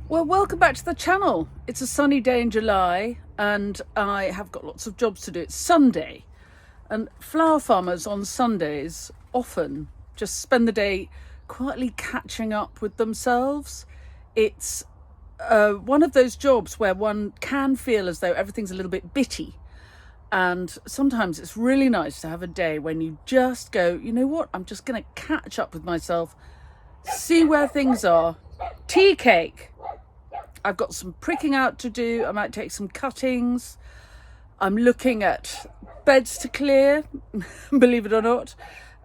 Well, welcome back to the channel. It's a sunny day in July and I have got lots of jobs to do. It's Sunday and flower farmers on Sundays often just spend the day quietly catching up with themselves. It's one of those jobs where one can feel as though everything's a little bit bitty. And sometimes it's really nice to have a day when you just go, you know what, I'm just going to catch up with myself, see where things are. Tea cake. I've got some pricking out to do. I might take some cuttings. I'm looking at beds to clear, believe it or not,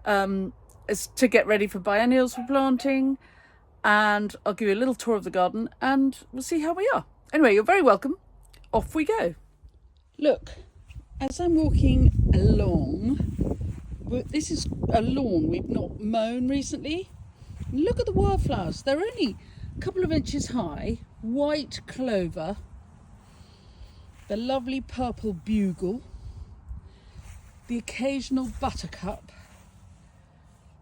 as to get ready for biennials for planting. And I'll give you a little tour of the garden and we'll see how we are. Anyway, you're very welcome. Off we go. Look, as I'm walking along, this is a lawn we've not mown recently. Look at the wildflowers. They're only a couple of inches high. White clover, the lovely purple bugle, the occasional buttercup.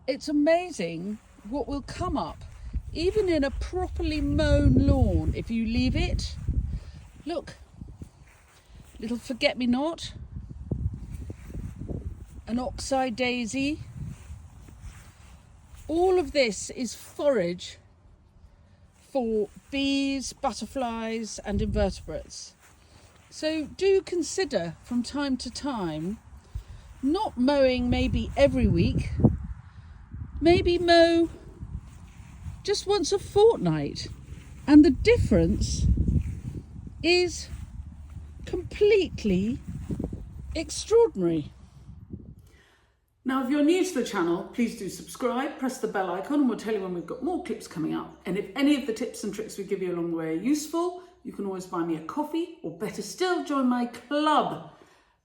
It's amazing what will come up even in a properly mown lawn if you leave it. Look, little forget-me-not, an oxeye daisy. All of this is forage for bees, butterflies and invertebrates. So do consider from time to time not mowing maybe every week, maybe mow just once a fortnight, and the difference is completely extraordinary. Now, if you're new to the channel, please do subscribe, press the bell icon, and we'll tell you when we've got more clips coming up. And if any of the tips and tricks we give you along the way are useful, you can always buy me a coffee, or better still, join my club.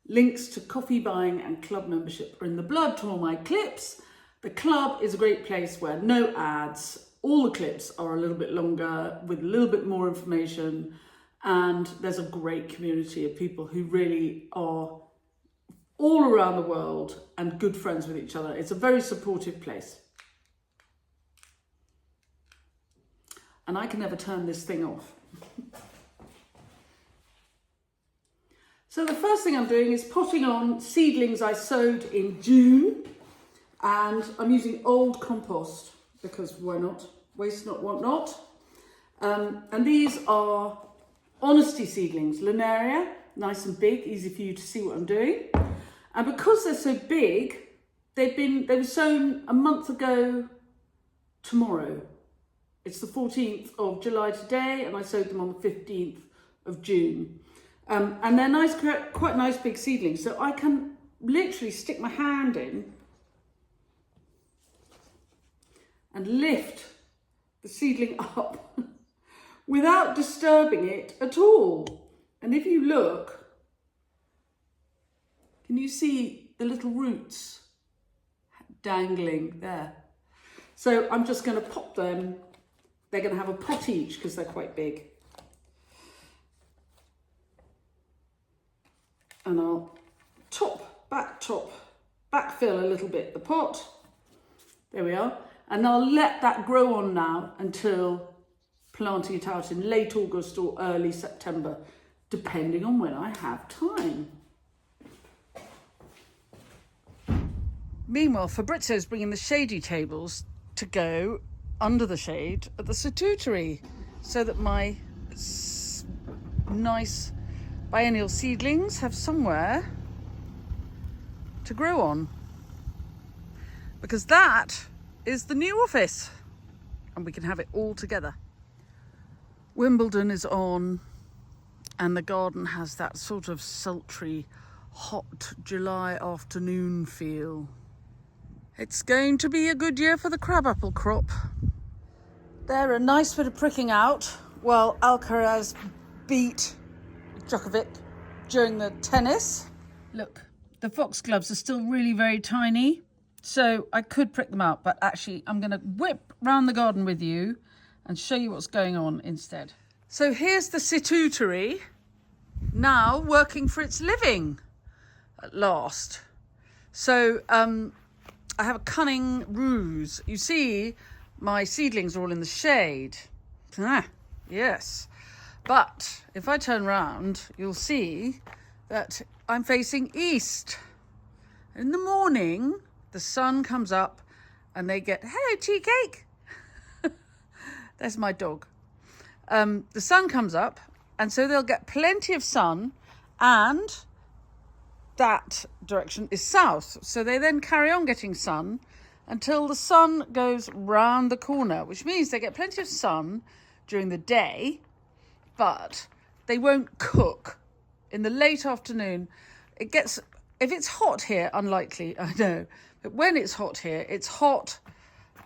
Links to coffee buying and club membership are in the blurb to all my clips. The club is a great place where no ads, all the clips are a little bit longer with a little bit more information, and there's a great community of people who really are all around the world and good friends with each other. It's a very supportive place. And I can never turn this thing off. So the first thing I'm doing is potting on seedlings I sowed in June, and I'm using old compost because why not? Waste not, want not. And these are honesty seedlings, Linaria, nice and big, easy for you to see what I'm doing. And because they're so big, they were sown a month ago tomorrow. It's the 14th of July today, and I sowed them on the 15th of June. And they're nice, quite nice big seedlings. So I can literally stick my hand in and lift the seedling up without disturbing it at all. And if you look, can you see the little roots dangling there? So I'm just going to pop them. They're going to have a pot each because they're quite big. And I'll backfill a little bit the pot. There we are. And I'll let that grow on now until planting it out in late August or early September, depending on when I have time. Meanwhile, Fabrizio's bringing the shady tables to go under the shade at the statutory so that my nice biennial seedlings have somewhere to grow on. Because that is the new office and we can have it all together. Wimbledon is on and the garden has that sort of sultry, hot July afternoon feel. It's going to be a good year for the crabapple crop. They're a nice bit of pricking out while Alcaraz beat Djokovic during the tennis. Look, the foxgloves are still really very tiny, so I could prick them out, but actually I'm going to whip round the garden with you and show you what's going on instead. So here's the statutory now working for its living at last. So I have a cunning ruse. You see, my seedlings are all in the shade. Yes. But if I turn round, you'll see that I'm facing east. In the morning, the sun comes up and they get, hello, tea cake. There's my dog. The sun comes up, and so they'll get plenty of sun, and that direction is south. So they then carry on getting sun until the sun goes round the corner, which means they get plenty of sun during the day, but they won't cook. In the late afternoon, it gets, if it's hot here, unlikely, I know, but when it's hot here, it's hot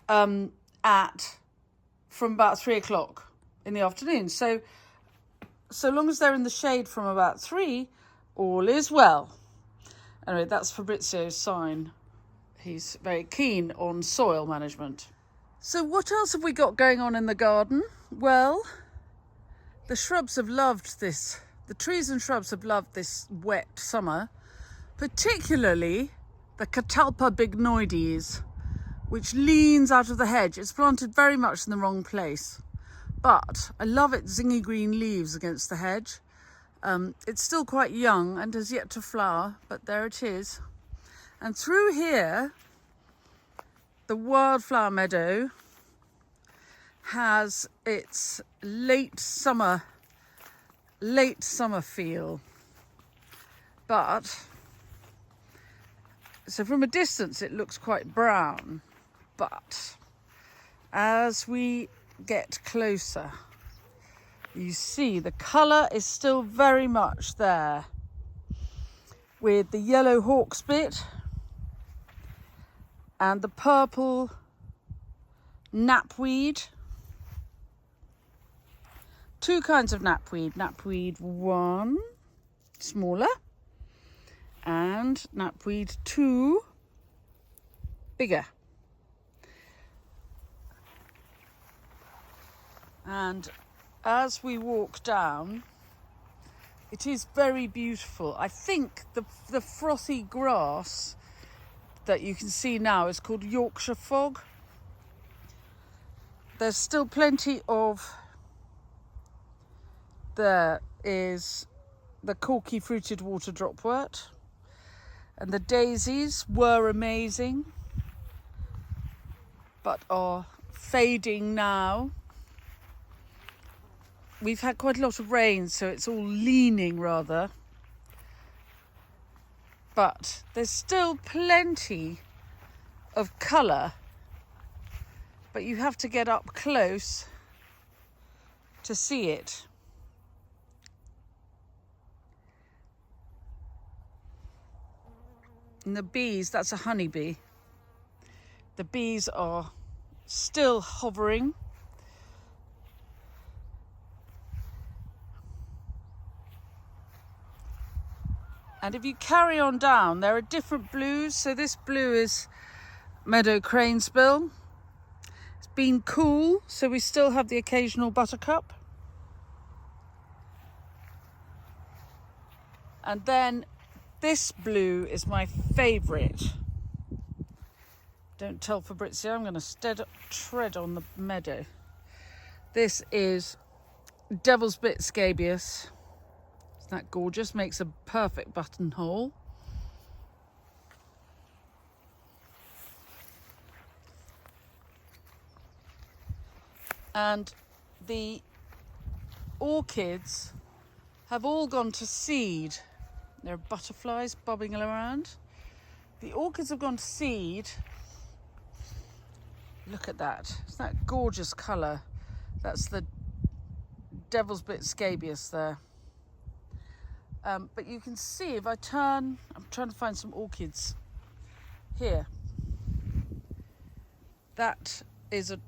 from about 3 o'clock in the afternoon. So long as they're in the shade from about 3, all is well. Anyway, that's Fabrizio's sign. He's very keen on soil management. So what else have we got going on in the garden? Well, the shrubs have loved this. The trees and shrubs have loved this wet summer, particularly the Catalpa bignoides, which leans out of the hedge. It's planted very much in the wrong place, but I love its zingy green leaves against the hedge. It's still quite young and has yet to flower, but there it is. And through here, the wildflower meadow has its late summer feel. But, so from a distance it looks quite brown, but as we get closer, you see the colour is still very much there, with the yellow hawksbit and the purple knapweed. Two kinds of knapweed. Knapweed 1, smaller, and knapweed 2, bigger. And as we walk down, it is very beautiful. I think the frothy grass that you can see now is called Yorkshire fog. There's still plenty of, there is the corky fruited water dropwort, and the daisies were amazing but are fading now. We've had quite a lot of rain, so it's all leaning rather. But there's still plenty of colour, but you have to get up close to see it. And the bees, that's a honeybee. The bees are still hovering. And if you carry on down, there are different blues. So this blue is meadow cranesbill. It's been cool, so we still have the occasional buttercup. And then this blue is my favourite. Don't tell Fabrizio, I'm going to tread on the meadow. This is Devil's Bit scabious. Isn't that gorgeous? Makes a perfect buttonhole. And the orchids have all gone to seed. There are butterflies bobbing around. The orchids have gone to seed. Look at that. Isn't that gorgeous colour? That's the Devil's Bit scabious there. But you can see if I turn, I'm trying to find some orchids here. That is a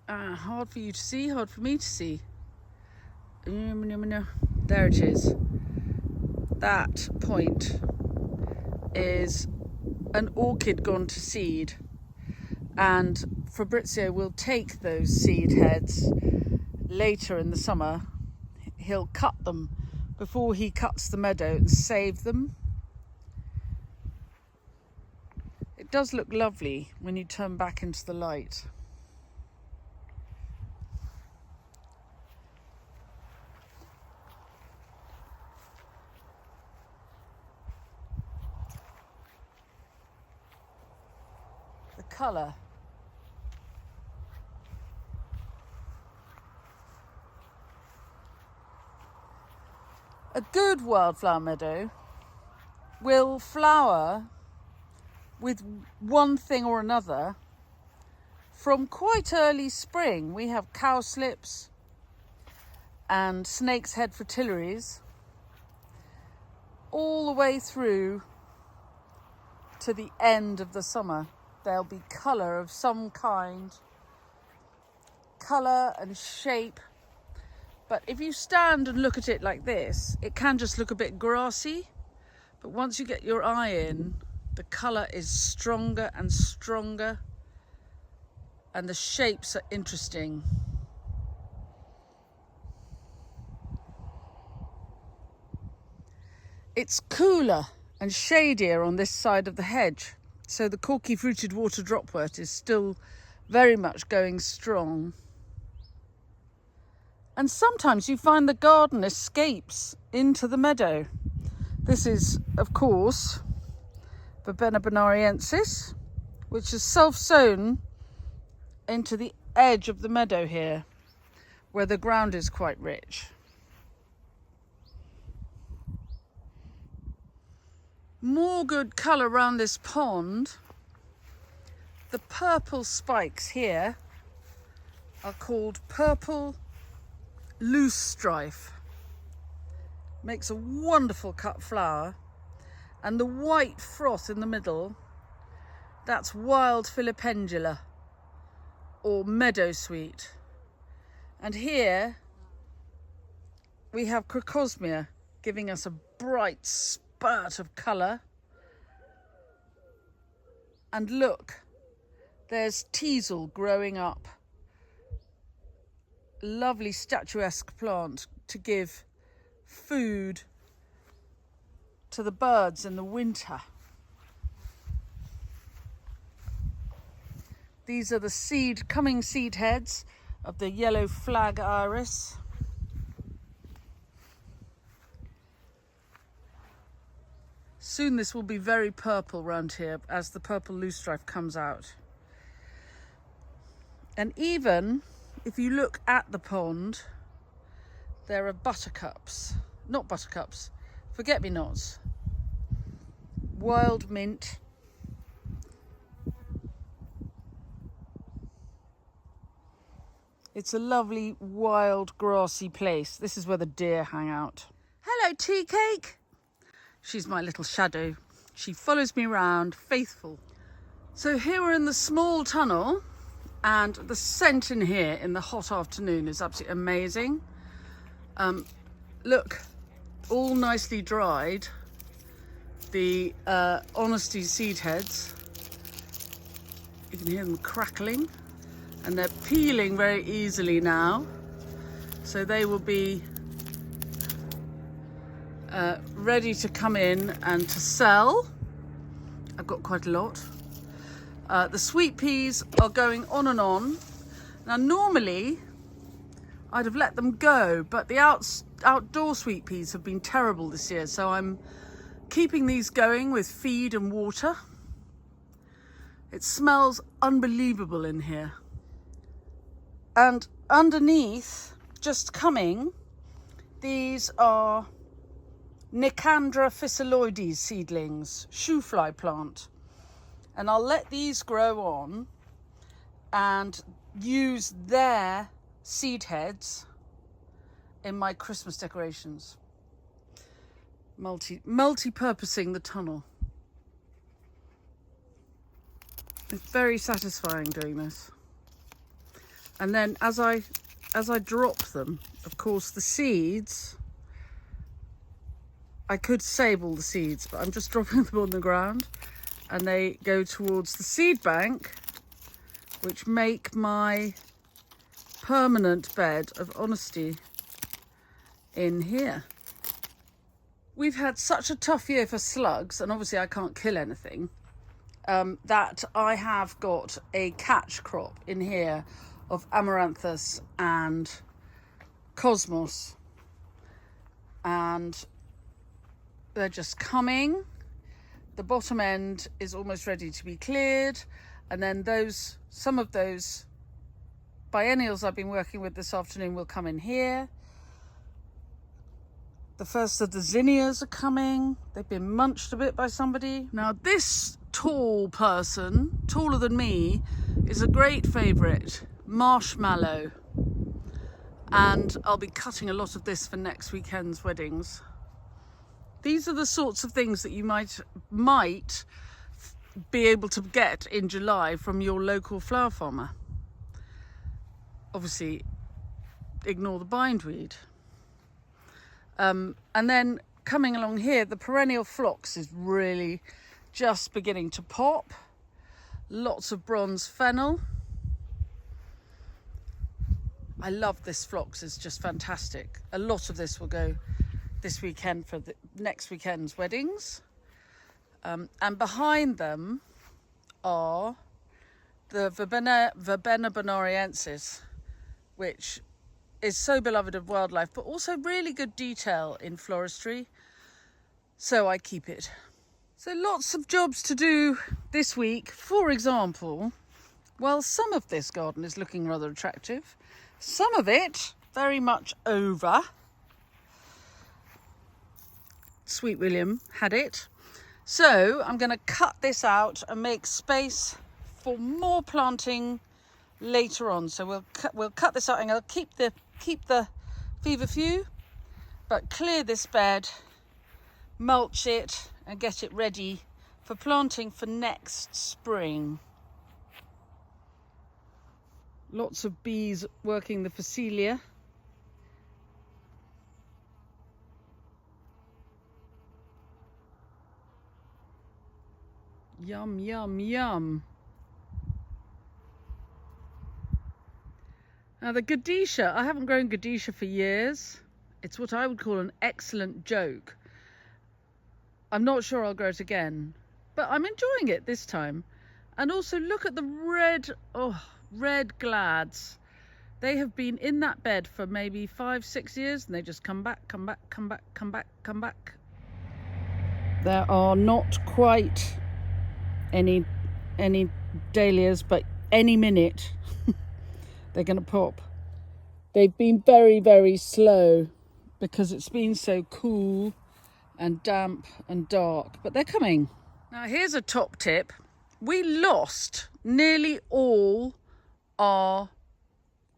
hard for you to see, hard for me to see. There it is. That point is an orchid gone to seed, and Fabrizio will take those seed heads later in the summer. He'll cut them before he cuts the meadow and save them. It does look lovely when you turn back into the light. The colour. A good wildflower meadow will flower with one thing or another from quite early spring. We have cowslips and snake's head fritillaries all the way through to the end of the summer. There'll be colour of some kind, colour and shape. But if you stand and look at it like this, it can just look a bit grassy. But once you get your eye in, the colour is stronger and stronger, and the shapes are interesting. It's cooler and shadier on this side of the hedge, so the corky fruited water dropwort is still very much going strong. And sometimes you find the garden escapes into the meadow. This is, of course, Verbena bonariensis, which is self-sown into the edge of the meadow here, where the ground is quite rich. More good colour around this pond. The purple spikes here are called purple loose strife. Makes a wonderful cut flower. And the white froth in the middle, that's wild filipendula or meadow sweet. And here we have crocosmia giving us a bright spurt of colour. And look, there's teasel growing up. Lovely statuesque plant to give food to the birds in the winter. These are the coming seed heads of the yellow flag iris. Soon this will be very purple round here as the purple loosestrife comes out. And even if you look at the pond, there are forget-me-nots, wild mint, it's a lovely wild grassy place. This is where the deer hang out. Hello, tea cake. She's my little shadow. She follows me around, faithful. So here we're in the small tunnel, and the scent in here in the hot afternoon is absolutely amazing. Look, all nicely dried. The Honesty seed heads. You can hear them crackling, and they're peeling very easily now. So they will be ready to come in and to sell. I've got quite a lot. The sweet peas are going on and on. Now normally I'd have let them go, but the outdoor sweet peas have been terrible this year, so I'm keeping these going with feed and water. It smells unbelievable in here. And underneath, just coming, these are Nicandra physiloides seedlings, shoe fly plant. And I'll let these grow on and use their seed heads in my Christmas decorations. Multi-purposing the tunnel. It's very satisfying doing this. And then as I drop them, of course, the seeds, I could save all the seeds, but I'm just dropping them on the ground, and they go towards the seed bank, which make my permanent bed of honesty in here. We've had such a tough year for slugs, and obviously I can't kill anything. that I have got a catch crop in here of amaranthus and cosmos, and they're just coming. The bottom end is almost ready to be cleared, and then some of those biennials I've been working with this afternoon will come in here. The first of the zinnias are coming. They've been munched a bit by somebody. Now this tall person, taller than me, is a great favourite, marshmallow. And I'll be cutting a lot of this for next weekend's weddings. These are the sorts of things that you might be able to get in July from your local flower farmer. Obviously, ignore the bindweed. And then coming along here, the perennial phlox is really just beginning to pop. Lots of bronze fennel. I love this phlox, it's just fantastic. A lot of this will go this weekend for the next weekend's weddings. And behind them are the Verbena bonariensis, which is so beloved of wildlife, but also really good detail in floristry. So I keep it. So lots of jobs to do this week. For example, while some of this garden is looking rather attractive, some of it very much over. Sweet William had it. So I'm going to cut this out and make space for more planting later on. So we'll cut this out, and I'll keep the feverfew, but clear this bed, mulch it, and get it ready for planting for next spring. Lots of bees working the phacelia. Yum, yum, yum. Now the Gadesha, I haven't grown Gadesha for years. It's what I would call an excellent joke. I'm not sure I'll grow it again, but I'm enjoying it this time. And also look at the red glads. They have been in that bed for maybe 5-6 years, and they just come back. There are not quite any dahlias, but any minute they're going to pop. They've been very, very slow because it's been so cool and damp and dark, but they're coming. Now here's a top tip. We lost nearly all our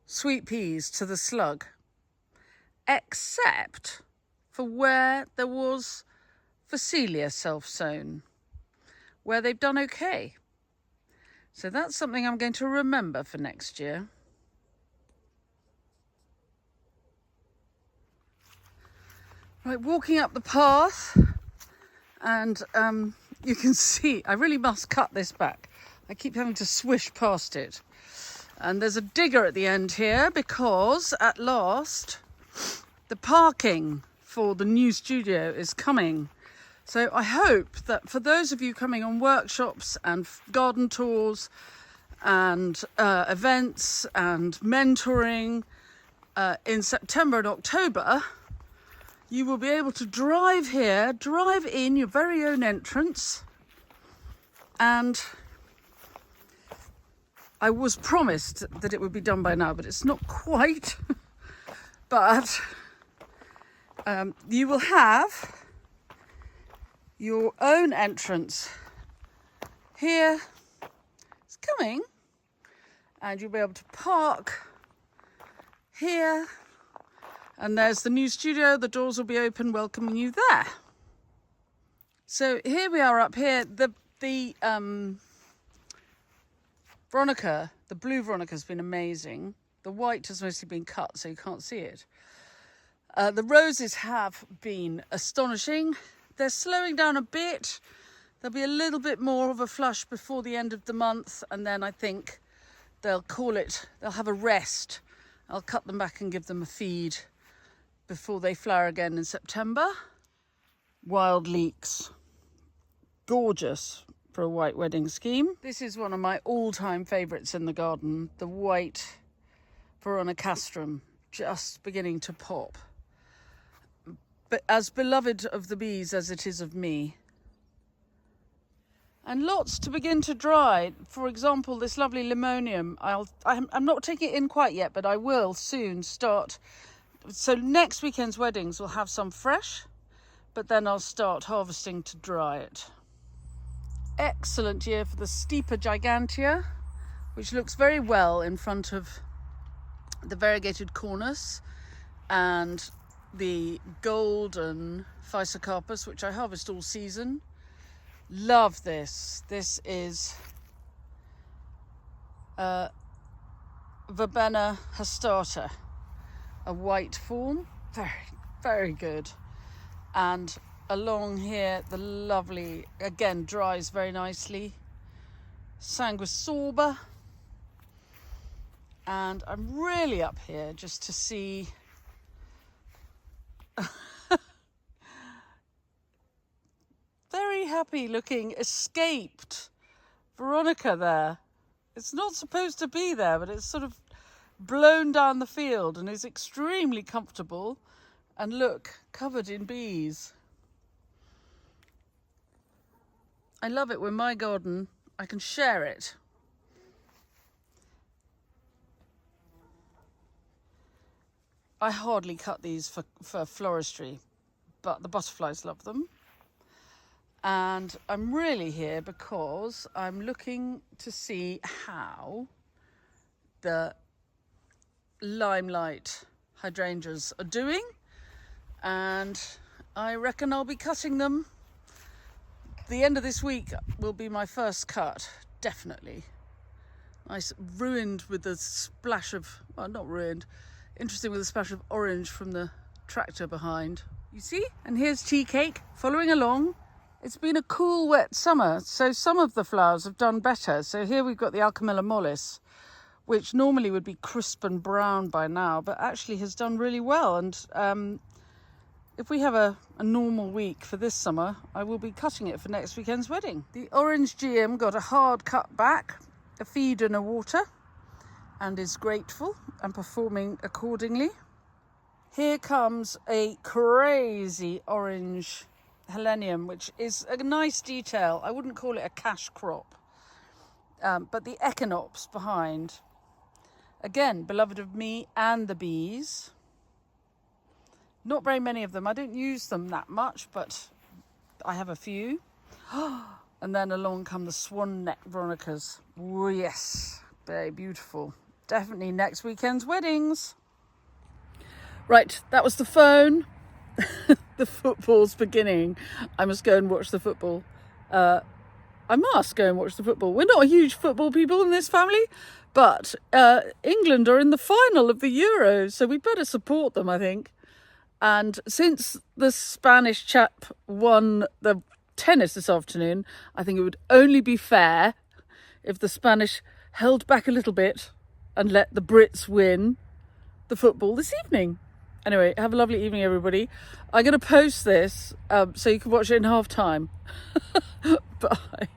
sweet peas to the slug, except for where there was phacelia self-sown, where they've done okay. So that's something I'm going to remember for next year. Right, walking up the path, and you can see, I really must cut this back. I keep having to swish past it. And there's a digger at the end here because at last the parking for the new studio is coming. So I hope that for those of you coming on workshops and garden tours and events and mentoring in September and October, you will be able to drive here, drive in your very own entrance. And I was promised that it would be done by now, but it's not quite. But you will have your own entrance here. It's coming, and you'll be able to park here, and there's the new studio. The doors will be open welcoming you there. So here we are up here. The Veronica, the blue Veronica, has been amazing. The white has mostly been cut, so you can't see it. The roses have been astonishing. They're slowing down a bit. There'll be a little bit more of a flush before the end of the month, and then I think they'll have a rest. I'll cut them back and give them a feed before they flower again in September. Wild leeks. Gorgeous. for a white wedding scheme. This is one of my all-time favourites in the garden, the white veronicastrum, just beginning to pop. But as beloved of the bees as it is of me. And lots to begin to dry. For example, this lovely limonium. I'm not taking it in quite yet, but I will soon start. So next weekend's weddings will have some fresh, but then I'll start harvesting to dry it. Excellent year for the steeper gigantea, which looks very well in front of the variegated cornus, and the golden physocarpus, which I harvest all season. Love this. This is Verbena hastata, a white form. Very, very good. And along here, the lovely, again, dries very nicely, sanguisorba. And I'm really up here just to see very happy looking escaped Veronica there. It's not supposed to be there, but it's sort of blown down the field and is extremely comfortable. And look, covered in bees. I love it when my garden, I can share it. I hardly cut these for floristry, but the butterflies love them. And I'm really here because I'm looking to see how the limelight hydrangeas are doing. And I reckon I'll be cutting them. The end of this week will be my first cut, definitely. Nice, ruined with a splash of, well, not ruined, interesting with a splash of orange from the tractor behind. You see? And here's tea cake following along. It's been a cool, wet summer, so some of the flowers have done better. So here we've got the Alchemilla mollis, which normally would be crisp and brown by now, but actually has done really well. And if we have a normal week for this summer, I will be cutting it for next weekend's wedding. The orange GM got a hard cut back, a feed and a water, and is grateful and performing accordingly. Here comes a crazy orange helenium, which is a nice detail. I wouldn't call it a cash crop, but the echinops behind, again, beloved of me and the bees. Not very many of them. I don't use them that much, but I have a few. And then along come the swan neck veronicas. Oh, yes, very beautiful. Definitely next weekend's weddings. Right, that was the phone. The football's beginning. I must go and watch the football. I must go and watch the football. We're not huge football people in this family, but England are in the final of the Euros, so we better support them, I think. And since the Spanish chap won the tennis this afternoon, I think it would only be fair if the Spanish held back a little bit and let the Brits win the football this evening. Anyway, have a lovely evening, everybody. I'm going to post this so you can watch it in half time. Bye.